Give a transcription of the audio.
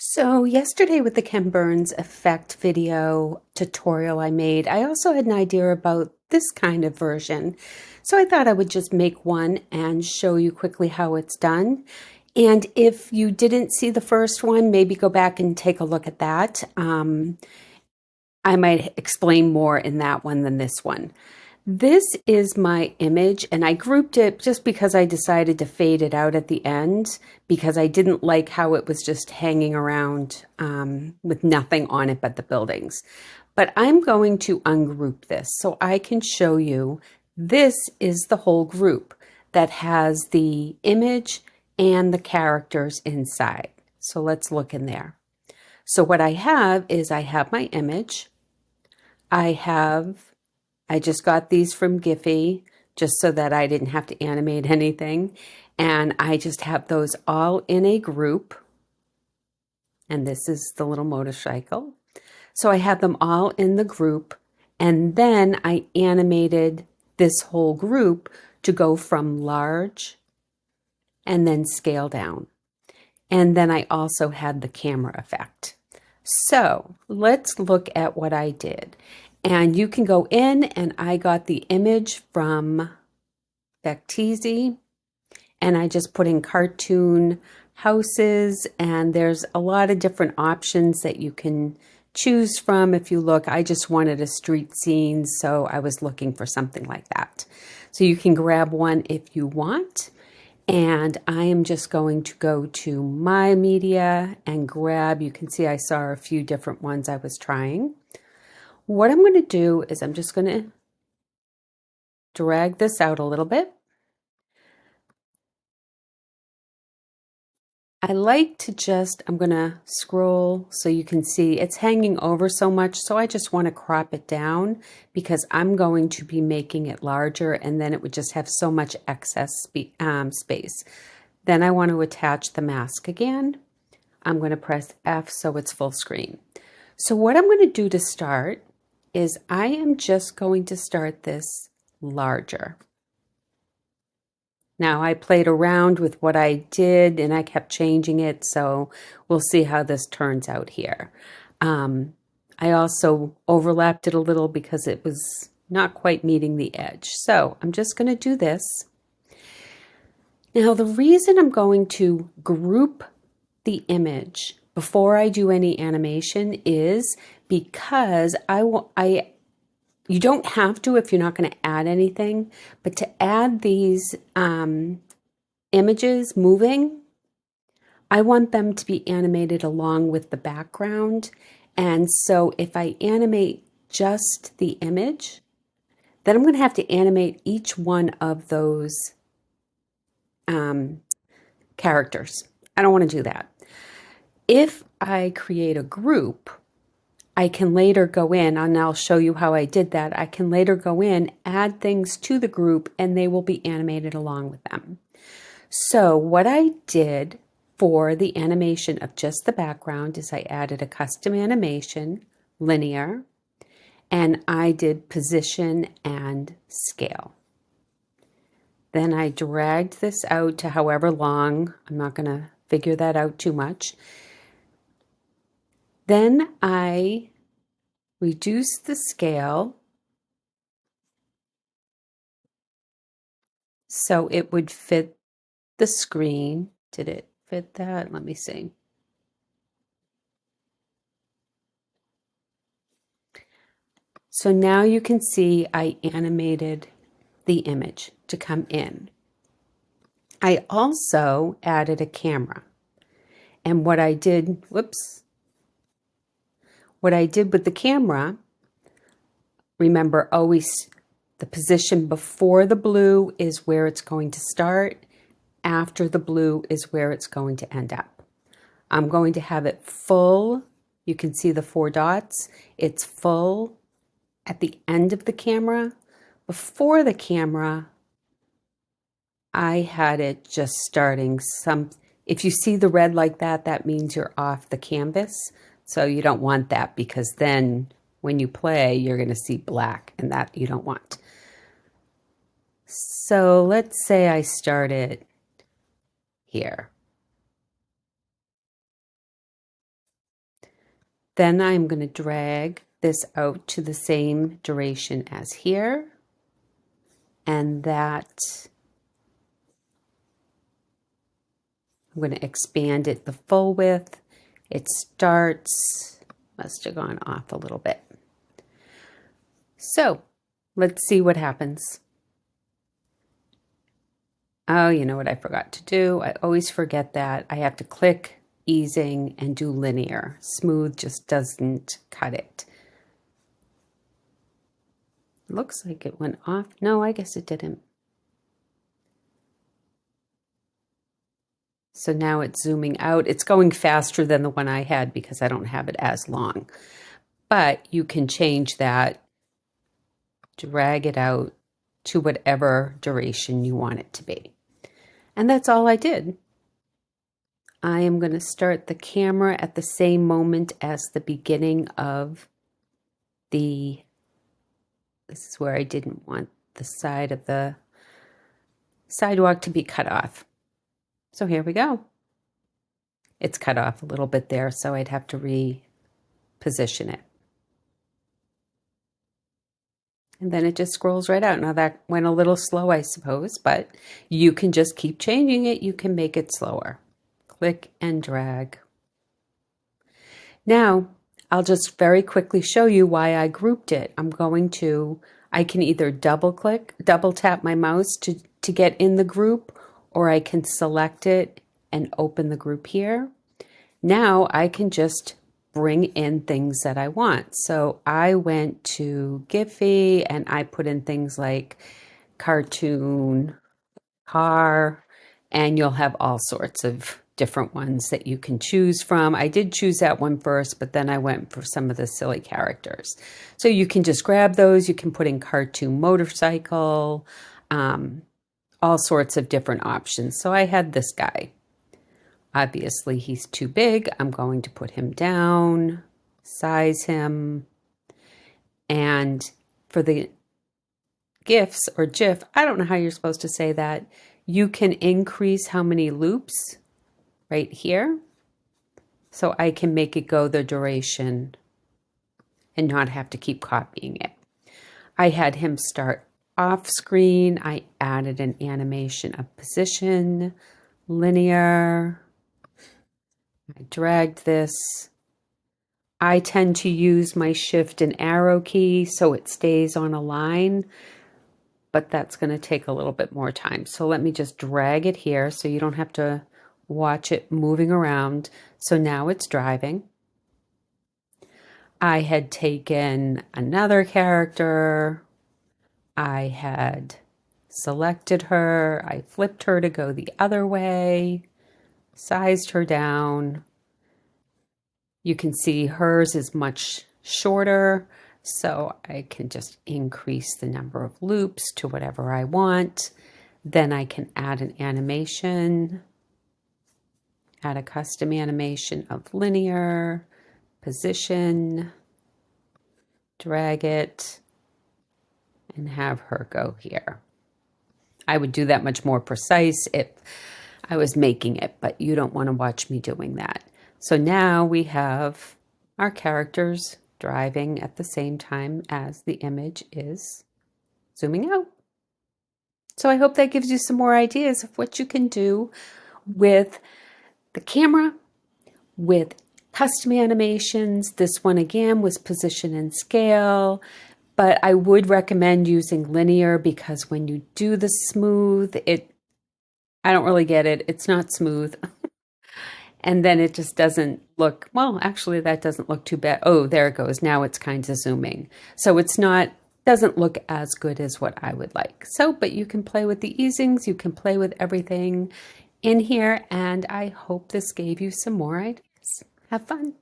So yesterday with the Ken Burns effect video tutorial I made, I also had an idea about this kind of version. So I thought I would just make one and show you quickly how it's done. And if you didn't see the first one, maybe go back and take a look at that. I might explain more in that one than this one. This is my image, and I grouped it just because I decided to fade it out at the end because I didn't like how it was just hanging around with nothing on it but the buildings. But I'm going to ungroup this so I can show you this is the whole group that has the image and the characters inside. So let's look in there. So what I have is I have my image. I just got these from Giphy just so that I didn't have to animate anything. And I just have those all in a group. And this is the little motorcycle. So I have them all in the group. And then I animated this whole group to go from large and then scale down. And then I also had the camera effect. So let's look at what I did. And you can go in, and I got the image from Vecteezy, and I just put in cartoon houses, and there's a lot of different options that you can choose from. If you look, I just wanted a street scene, so I was looking for something like that. So you can grab one if you want. And I am just going to go to my media and grab, you can see I saw a few different ones I was trying. What I'm going to do is I'm just going to drag this out a little bit. I like to I'm going to scroll so you can see it's hanging over so much, so I just want to crop it down because I'm going to be making it larger and then it would just have so much excess space. Then I want to attach the mask again. I'm going to press F so it's full screen. So what I'm going to do to start is I am just going to start this larger. Now I played around with what I did and I kept changing it, so we'll see how this turns out here. I also overlapped it a little because it was not quite meeting the edge. So I'm just going to do this. Now the reason I'm going to group the image before I do any animation is because you don't have to if you're not going to add anything, but to add these images moving, I want them to be animated along with the background. And so if I animate just the image, then I'm going to have to animate each one of those characters. I don't want to do that. If I create a group, I can later go in, and I'll show you how I did that. I can later go in, add things to the group, and they will be animated along with them. So what I did for the animation of just the background is I added a custom animation, linear, and I did position and scale. Then I dragged this out to however long. I'm not going to figure that out too much. Then I reduced the scale so it would fit the screen. Did it fit that? Let me see. So now you can see I animated the image to come in. I also added a camera. And what I did, what I did with the camera, remember always the position before the blue is where it's going to start. After the blue is where it's going to end up. I'm going to have it full. You can see the 4 dots. It's full at the end of the camera. Before the camera, I had it just starting if you see the red like that, that means you're off the canvas. So you don't want that because then when you play, you're going to see black and that you don't want. So let's say I started here. Then I'm going to drag this out to the same duration as here. And that, I'm going to expand it the full width. It starts, must have gone off a little bit. So let's see what happens. Oh, you know what I forgot to do? I always forget that. I have to click easing and do linear. Smooth just doesn't cut it. Looks like it went off. No, I guess it didn't. So now it's zooming out. It's going faster than the one I had because I don't have it as long. But you can change that, drag it out to whatever duration you want it to be. And that's all I did. I am going to start the camera at the same moment as the beginning of this is where I didn't want the side of the sidewalk to be cut off. So here we go. It's cut off a little bit there, so I'd have to reposition it. And then it just scrolls right out. Now that went a little slow, I suppose, but you can just keep changing it. You can make it slower. Click and drag. Now, I'll just very quickly show you why I grouped it. I can either double tap my mouse to get in the group, or I can select it and open the group here. Now I can just bring in things that I want. So I went to Giphy and I put in things like cartoon, car, and you'll have all sorts of different ones that you can choose from. I did choose that one first, but then I went for some of the silly characters. So you can just grab those. You can put in cartoon motorcycle, all sorts of different options. So I had this guy. Obviously, he's too big. I'm going to put him down, size him. And for the GIFs or GIF, I don't know how you're supposed to say that. You can increase how many loops right here. So I can make it go the duration and not have to keep copying it. I had him start off screen. I added an animation of position, linear. I dragged this. I tend to use my shift and arrow key so it stays on a line, but that's going to take a little bit more time. So let me just drag it here so you don't have to watch it moving around. So now it's driving. I had taken another character. I had selected her. I flipped her to go the other way, sized her down. You can see hers is much shorter, so I can just increase the number of loops to whatever I want. Then I can add an animation, add a custom animation of linear, position, drag it, and have her go here. I would do that much more precise if I was making it, but you don't want to watch me doing that. So now we have our characters driving at the same time as the image is zooming out. So I hope that gives you some more ideas of what you can do with the camera, with custom animations. This one again was position and scale, but I would recommend using linear because when you do the smooth, I don't really get it. It's not smooth. And then it just doesn't look, well, actually that doesn't look too bad. Oh, there it goes. Now it's kind of zooming. So doesn't look as good as what I would like. So, but you can play with the easings, you can play with everything in here, and I hope this gave you some more ideas. Have fun.